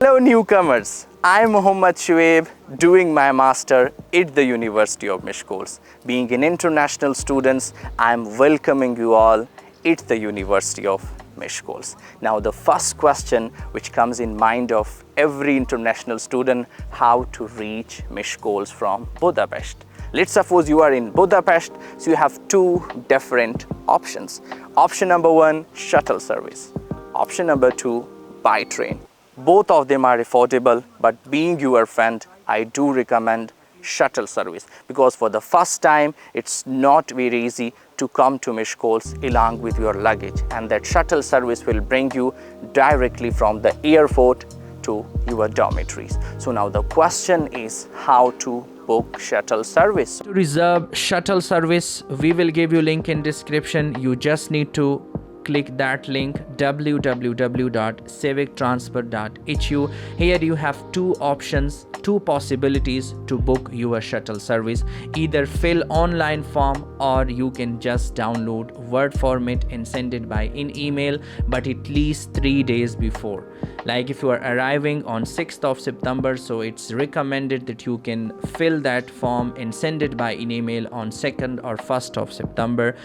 Hello newcomers, I am Mohammad Shuaib doing my master at the University of Mishkols. Being an international student, I am welcoming you all at the University of Mishkols. Now the first question which comes in mind of every international student, how to reach Mishkols from Budapest. Let's suppose you are in Budapest, so you have two different options. Option number one, shuttle service. Option number two, by train. Both of them are affordable, but being your friend, I do recommend shuttle service because for the first time, it's not very easy to come to Mishkols along with your luggage, and that shuttle service will bring you directly from the airport to your dormitories. So now the question is how to book shuttle service. To reserve shuttle service, we will give you link in description. You just need to click that link, www.civictransfer.hu. Here you have two options, two possibilities to book your shuttle service. Either fill online form or you can just download Word format and send it by in email, but at least 3 days before. Like if you are arriving on 6th of September, so it's recommended that you can fill that form and send it by in email on 2nd or 1st of September.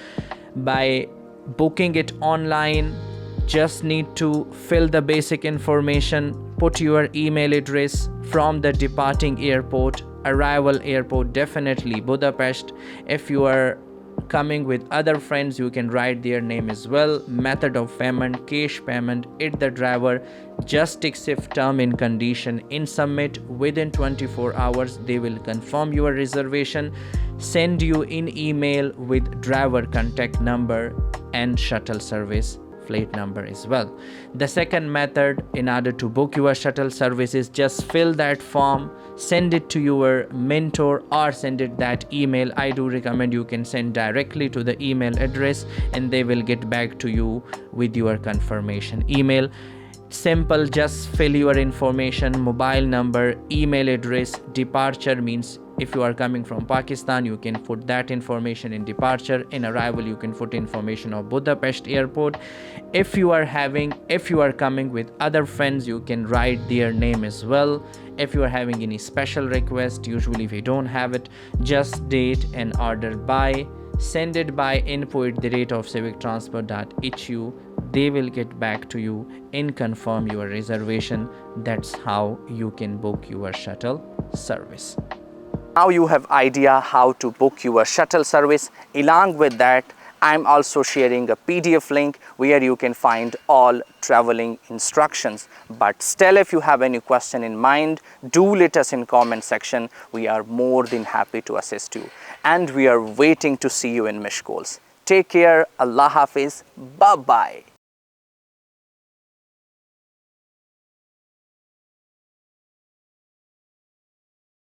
By booking it online, just need to fill the basic information, put your email address from the departing airport, arrival airport definitely Budapest. If you are coming with other friends, you can write their name as well. Method of payment, cash payment at the driver. Just accept term and condition and submit. Within 24 hours they will confirm your reservation, send you in email with driver contact number and shuttle service flight number as well. The second method in order to book your shuttle service is just fill that form, send it to your mentor or send it that email. I do recommend you can send directly to the email address and they will get back to you with your confirmation email. Simple, just fill your information, mobile number, email address. Departure means if you are coming from Pakistan, you can put that information in departure. In arrival, you can put information of Budapest airport. If you are coming with other friends, you can write their name as well. If you are having any special request, usually if you don't have it, just date and order by, send it by info@civictransfer.hu. They will get back to you and confirm your reservation. That's how you can book your shuttle service. Now you have idea how to book your shuttle service. Along with that, I'm also sharing a PDF link where you can find all traveling instructions. But still, if you have any question in mind, do let us in comment section. We are more than happy to assist you. And we are waiting to see you in Mishkols. Take care. Allah Hafiz. Bye-bye.